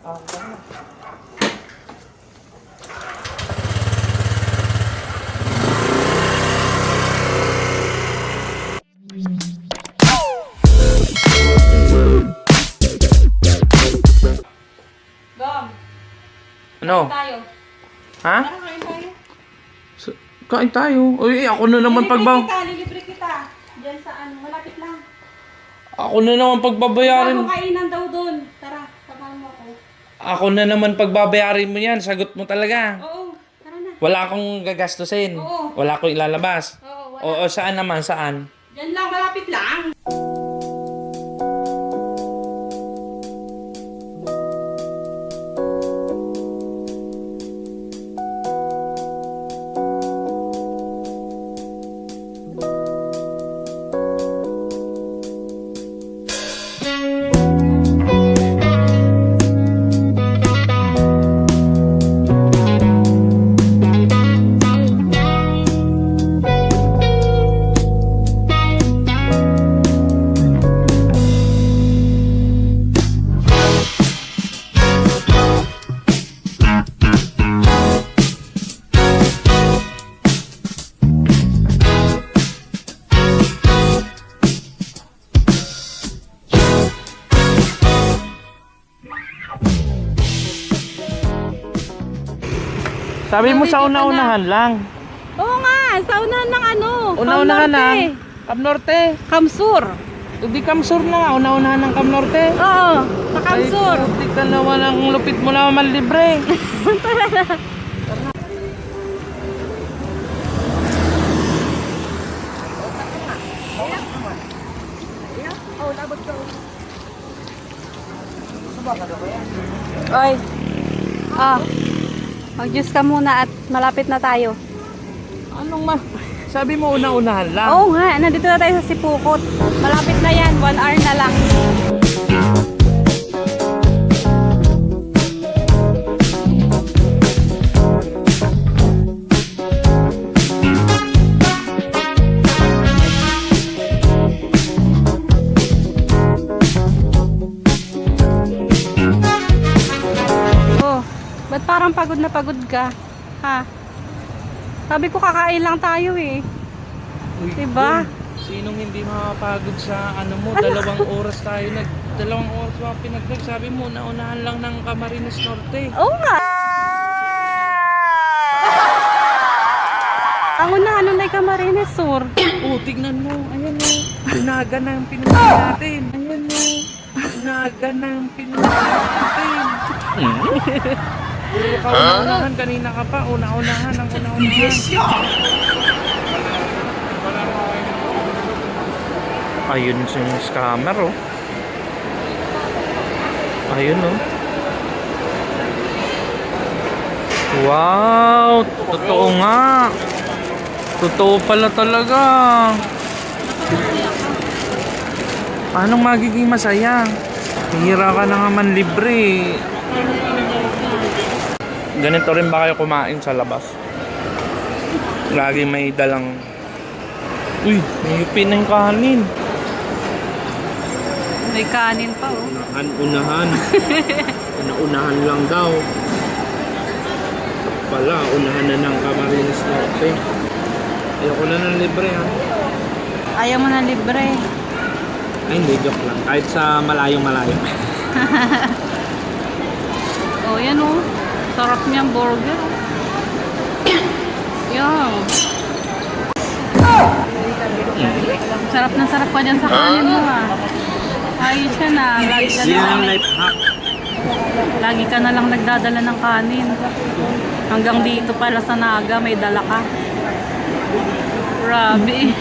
Gom, Ano? tayo. Ha? Tara, kain tayo. Kain tayo. Uy, ako na naman Lilibre kita. Diyan sa ano, malapit lang. Ako na naman pagbabayarin. Bago kainan daw doon. Tara, samahan mo ako. Ako na naman pagbabayarin mo yan. Sagot mo talaga. Oo, tara na. Wala akong gagastusin. Oo. Wala akong ilalabas. Oo, wala. Oo, saan naman? Saan? Diyan lang, malapit lang. Sabi mo sa una-unahan lang. Oo nga, sa unahan ng ano. Una-unahan ng Cam Norte. Kamsur. Hindi Kamsur na nga. Una-unahan ng Cam Norte. Oo, sa Kamsur. Ay, putik ka naman ang lupit mo naman libre. Oy. Ah. Mag-juice ka muna at malapit na tayo. Anong sabi mo una-unahan lang? Oo nga, nandito na tayo sa Sipukot. Malapit na yan, 1 hour na lang. Oh, ba't parang pagod na pagod ka? Ha? Sabi ko kakain lang tayo eh. Uy, Diba? Sinong hindi makapagod sa ano mo? Dalawang oras pa pinagdag. Sabi mo, naunahan lang ng Camarines Norte. Oo nga. Ang unahan nun ay Camarines Sur. Oh, tignan mo. Ayan o. Unaga na ang pinuntahan natin. Ayan o. Unaga na ang pinuntahan natin. Puro ka una-unahan. Kanina ka pa. Una-unahan ang una-unahan. Ayun yung scammer oh. Ayun oh. Wow, totoo nga. Totoo pala talaga. Anong magiging masaya? Hihira ka na naman libre. Ganito rin ba kayo kumain sa labas? Lagi may dalang... Uy, may upin na yung kanin. May kanin pa oh. Unahan. Unahan lang daw. Pala, unahan na ng Camarines Norte. Ayoko na ng libre ha. Ayaw mo na libre. Ay hindi, joke lang. Kahit sa malayo-malayo. Oh, yan oh. Sarap niyang burger. Yan. Sarap na sarap pa dyan sa kanin mo ah. Ayos ka na. Lagi ka na lang nagdadala ng kanin. Hanggang dito pala sa Naga may dala ka. Grabe.